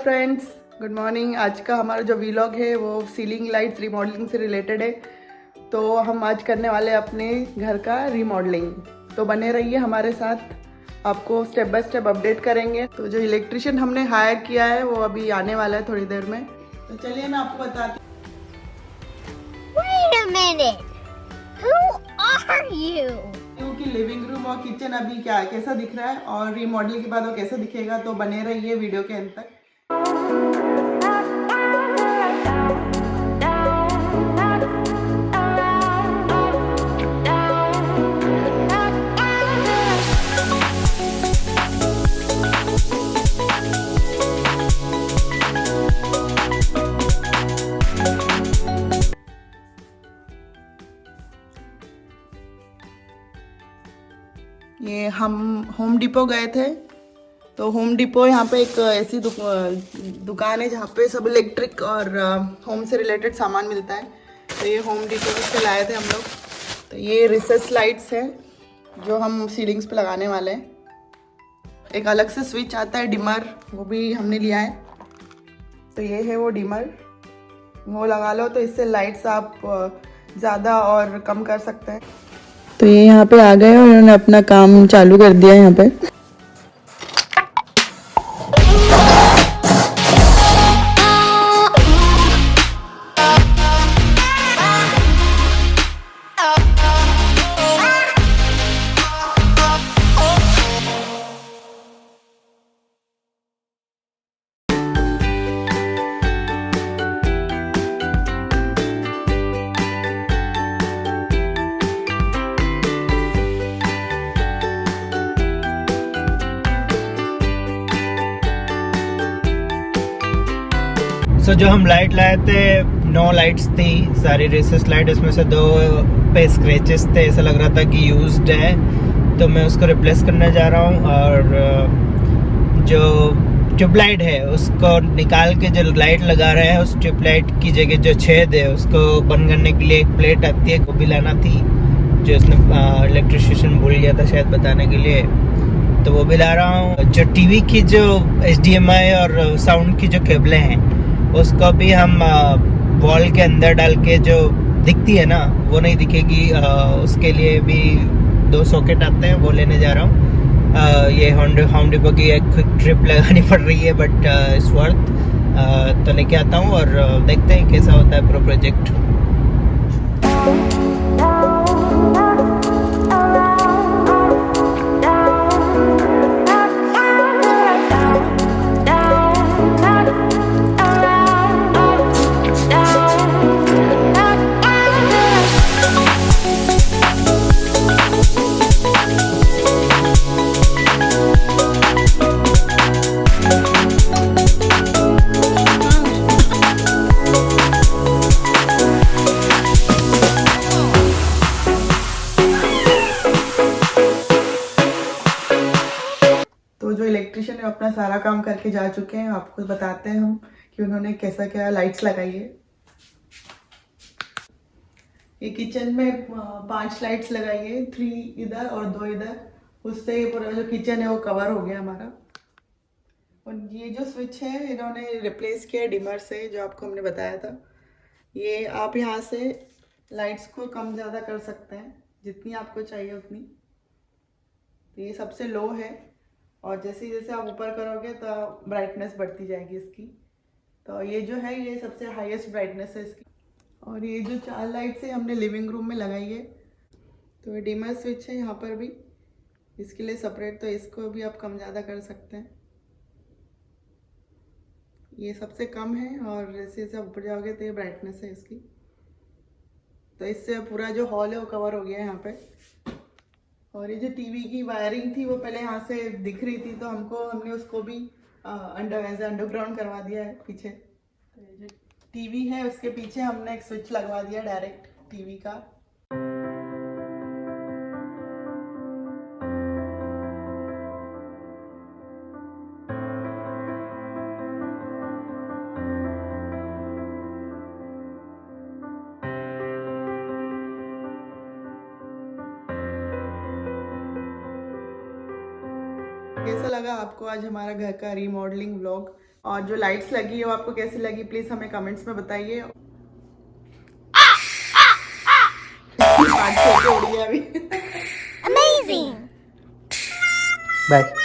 Friends, good morning. आज का हमारा जो वीलॉग है वो सीलिंग लाइट्स रिमॉडलिंग से रिलेटेड है। तो हम आज करने वाले हैं अपने घर का रिमॉडलिंग। तो बने रहिए हमारे साथ, आपको स्टेप बाय स्टेप अपडेट करेंगे। तो जो इलेक्ट्रिशियन हमने हायर किया है वो अभी आने वाला है थोड़ी देर में। तो चलिए मैं आपको बताती हूँ। Wait a minute. Who are you? कि लिविंग रूम और किचन अभी कैसा दिख रहा है और रिमॉडल के बाद वो कैसा दिखेगा। तो बने रहिए वीडियो के अंत तक। ये हम होम डिपो गए थे। तो होम डिपो यहाँ पे एक ऐसी दुकान है जहाँ पे सब इलेक्ट्रिक और होम से रिलेटेड सामान मिलता है। तो ये होम डिपो से लाए थे हम लोग। तो ये रिसेस लाइट्स है जो हम सीलिंग्स पे लगाने वाले हैं। एक अलग से स्विच आता है डिमर, वो भी हमने लिया है। तो ये है वो डिमर, वो लगा लो तो इससे लाइट्स आप ज़्यादा और कम कर सकते हैं। तो ये यहाँ पे आ गए और उन्होंने अपना काम चालू कर दिया यहाँ पे। जो हम लाइट लाए थे 9 लाइट्स थी, सारी रेसेस लाइट। उसमें से 2 पे स्क्रैचेस थे, ऐसा लग रहा था कि यूज्ड है। तो मैं उसको रिप्लेस करने जा रहा हूँ। और जो ट्यूबलाइट है उसको निकाल के जो लाइट लगा रहे हैं, उस ट्यूबलाइट की जगह जो छेद है उसको बंद करने के लिए एक प्लेट आती है, वो भी लाना थी, जो उसने इलेक्ट्रिशियन भूल गया था शायद बताने के लिए। तो वो भी ला रहा हूँ। जो टीवी की जो HDMI और साउंड की जो केबलें हैं उसको भी हम वॉल के अंदर डाल के, जो दिखती है ना वो नहीं दिखेगी, उसके लिए भी 2 सॉकेट आते हैं, वो लेने जा रहा हूँ। ये होम डिपो की एक क्विक ट्रिप लगानी पड़ रही है, बट इट्स वर्थ। तो लेके आता हूँ और देखते हैं कैसा होता है पूरा प्रोजेक्ट। तो जो इलेक्ट्रिशियन है अपना सारा काम करके जा चुके हैं। आपको बताते हैं हम कि उन्होंने कैसा क्या लाइट्स लगाई है। ये किचन में 5 लाइट्स लगाई है, 3 इधर और 2 इधर। उससे ये पूरा जो किचन है वो कवर हो गया हमारा। और ये जो स्विच है इन्होंने रिप्लेस किया डिमर से, जो आपको हमने बताया था। ये आप यहाँ से लाइट्स को कम ज़्यादा कर सकते हैं, जितनी आपको चाहिए उतनी। तो ये सबसे लो है और जैसे जैसे आप ऊपर करोगे तो ब्राइटनेस बढ़ती जाएगी इसकी। तो ये जो है ये सबसे हाईएस्ट ब्राइटनेस है इसकी। और ये जो 4 लाइट्स है हमने लिविंग रूम में लगाई है। तो ये डिमर स्विच है यहाँ पर भी, इसके लिए सेपरेट। तो इसको भी आप कम ज़्यादा कर सकते हैं। ये सबसे कम है और जैसे जैसे आप ऊपर जाओगे तो ये ब्राइटनेस है इसकी। तो इससे पूरा जो हॉल है वो कवर हो गया है यहाँ पे। और ये जो टीवी की वायरिंग थी वो पहले यहाँ से दिख रही थी, तो हमने उसको भी अंडरग्राउंड करवा दिया है पीछे। तो ये जो टीवी है उसके पीछे हमने एक स्विच लगवा दिया डायरेक्ट टीवी का। कैसा लगा आपको आज हमारा घर का रीमॉडलिंग व्लॉग? और जो लाइट्स लगी है वो आपको कैसी लगी प्लीज हमें कमेंट्स में बताइए। Amazing! बाय।